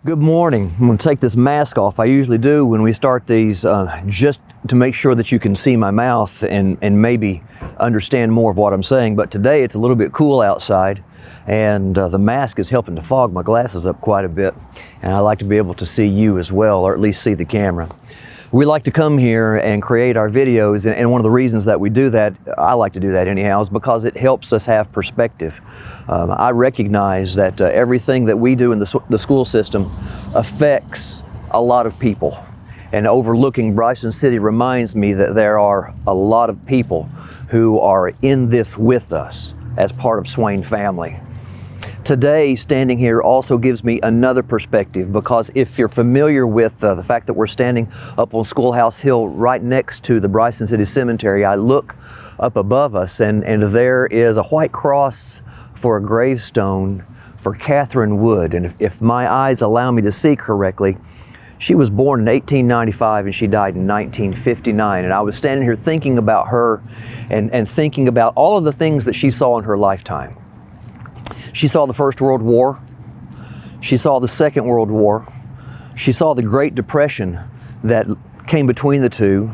Good morning. I'm going to take this mask off. I usually do when we start these just to make sure that you can see my mouth and maybe understand more of what I'm saying. But today it's a little bit cool outside and the mask is helping to fog my glasses up quite a bit. And I like to be able to see you as well, or at least see the camera. We like to come here and create our videos, and one of the reasons that we do that, I like to do that anyhow, is because it helps us have perspective. I recognize that everything that we do in the school system affects a lot of people. And overlooking Bryson City reminds me that there are a lot of people who are in this with us as part of Swain family. Today, standing here also gives me another perspective, because if you're familiar with the fact that we're standing up on Schoolhouse Hill right next to the Bryson City Cemetery, I look up above us and there is a white cross for a gravestone for Catherine Wood. And if my eyes allow me to see correctly, she was born in 1895 and she died in 1959. And I was standing here thinking about her and thinking about all of the things that she saw in her lifetime. She saw the First World War. She saw the Second World War. She saw the Great Depression that came between the two.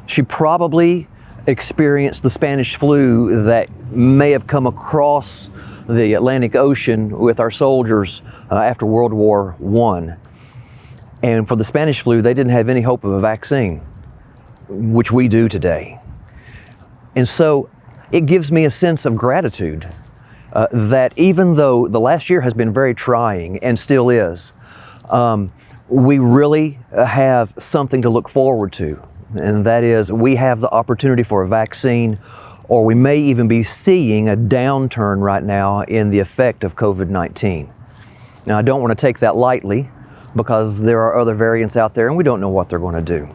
She probably experienced the Spanish flu that may have come across the Atlantic Ocean with our soldiers after World War I. And for the Spanish flu, they didn't have any hope of a vaccine, which we do today. And so it gives me a sense of gratitude that even though the last year has been very trying and still is, we really have something to look forward to. And that is, we have the opportunity for a vaccine, or we may even be seeing a downturn right now in the effect of COVID-19. Now, I don't want to take that lightly, because there are other variants out there and we don't know what they're going to do.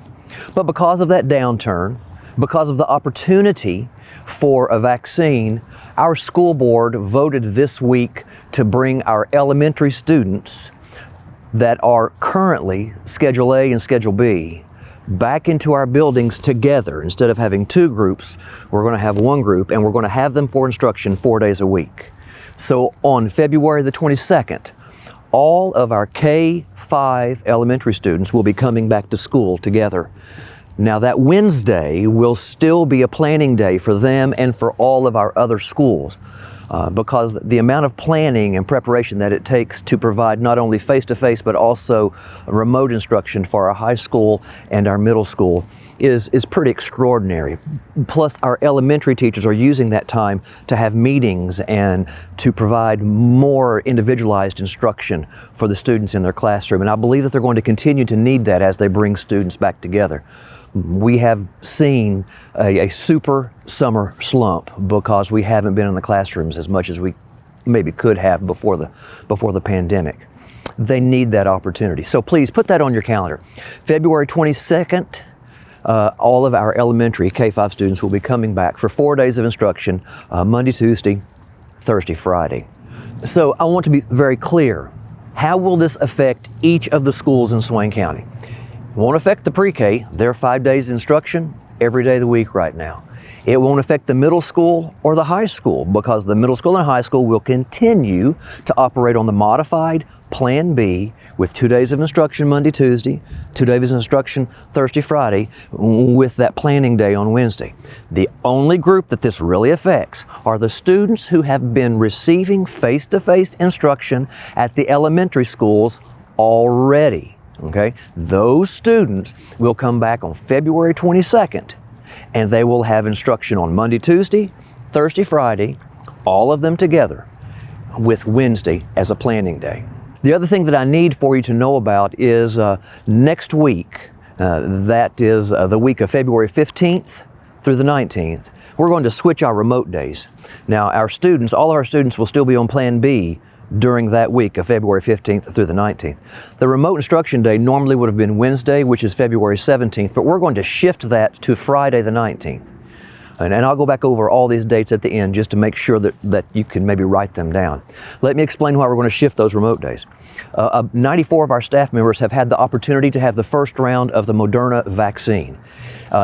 But because of that downturn, because of the opportunity for a vaccine, our school board voted this week to bring our elementary students that are currently Schedule A and Schedule B back into our buildings together. Instead of having two groups, we're going to have one group, and we're going to have them for instruction 4 days a week. So on February the 22nd, all of our K-5 elementary students will be coming back to school together. Now, that Wednesday will still be a planning day for them and for all of our other schools, because the amount of planning and preparation that it takes to provide not only face-to-face but also remote instruction for our high school and our middle school is pretty extraordinary. Plus, our elementary teachers are using that time to have meetings and to provide more individualized instruction for the students in their classroom. And I believe that they're going to continue to need that as they bring students back together. We have seen a super summer slump because we haven't been in the classrooms as much as we maybe could have before the pandemic. They need that opportunity. So please put that on your calendar. February 22nd, all of our elementary K-5 students will be coming back for 4 days of instruction, Monday, Tuesday, Thursday, Friday. So I want to be very clear. How will this affect each of the schools in Swain County? It won't affect the pre-K. They're 5 days instruction every day of the week right now. It won't affect the middle school or the high school, because the middle school and high school will continue to operate on the modified Plan B with 2 days of instruction Monday, Tuesday, 2 days of instruction Thursday, Friday, with that planning day on Wednesday. The only group that this really affects are the students who have been receiving face-to-face instruction at the elementary schools already. Okay, those students will come back on February 22nd, and they will have instruction on Monday, Tuesday, Thursday, Friday, all of them together, with Wednesday as a planning day. The other thing that I need for you to know about is next week, that is the week of February 15th through the 19th, we're going to switch our remote days. Now, our students, all of our students will still be on Plan B during that week of February 15th through the 19th. The remote instruction day normally would have been Wednesday, which is February 17th, but we're going to shift that to Friday the 19th. And I'll go back over all these dates at the end just to make sure that you can maybe write them down. Let me explain why we're going to shift those remote days. 94 of our staff members have had the opportunity to have the first round of the Moderna vaccine.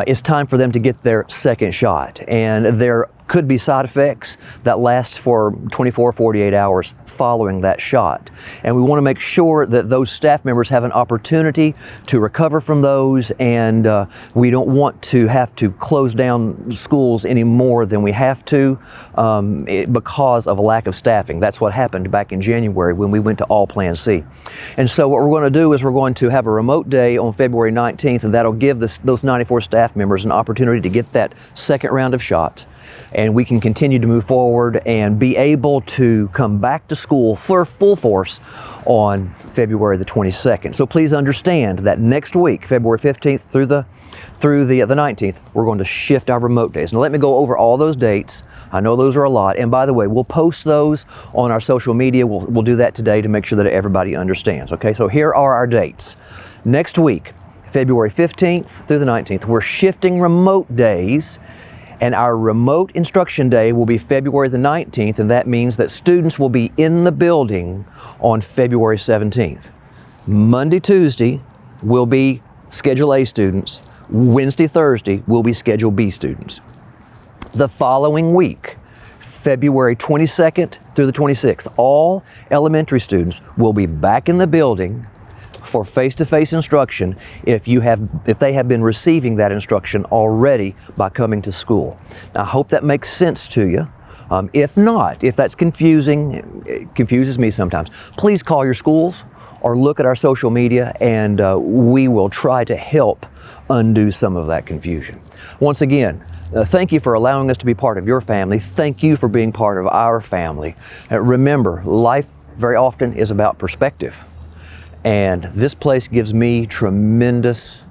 It's time for them to get their second shot, and they're could be side effects that last for 24, 48 hours following that shot. And we want to make sure that those staff members have an opportunity to recover from those, and we don't want to have to close down schools any more than we have to because of a lack of staffing. That's what happened back in January when we went to all Plan C. And so what we're going to do is we're going to have a remote day on February 19th, and that'll give those 94 staff members an opportunity to get that second round of shots. And we can continue to move forward and be able to come back to school for full force on February the 22nd. So please understand that next week, February 15th through the 19th, we're going to shift our remote days. Now let me go over all those dates. I know those are a lot. And by the way, we'll post those on our social media. We'll do that today to make sure that everybody understands. Okay, so here are our dates. Next week, February 15th through the 19th, we're shifting remote days. And our remote instruction day will be February the 19th, and that means that students will be in the building on February 17th. Monday, Tuesday will be Schedule A students. Wednesday, Thursday will be Schedule B students. The following week, February 22nd through the 26th, all elementary students will be back in the building for face-to-face instruction if they have been receiving that instruction already by coming to school. Now, I hope that makes sense to you. If not, if that's confusing, it confuses me sometimes, please call your schools or look at our social media, and we will try to help undo some of that confusion. Once again, thank you for allowing us to be part of your family. Thank you for being part of our family. Remember, life very often is about perspective. And this place gives me tremendous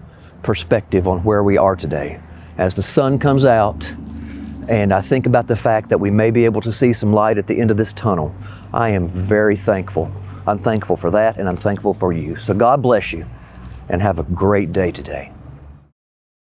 perspective on where we are today. As the sun comes out and I think about the fact that we may be able to see some light at the end of this tunnel, I am very thankful. I'm thankful for that, and I'm thankful for you. So God bless you, and have a great day today.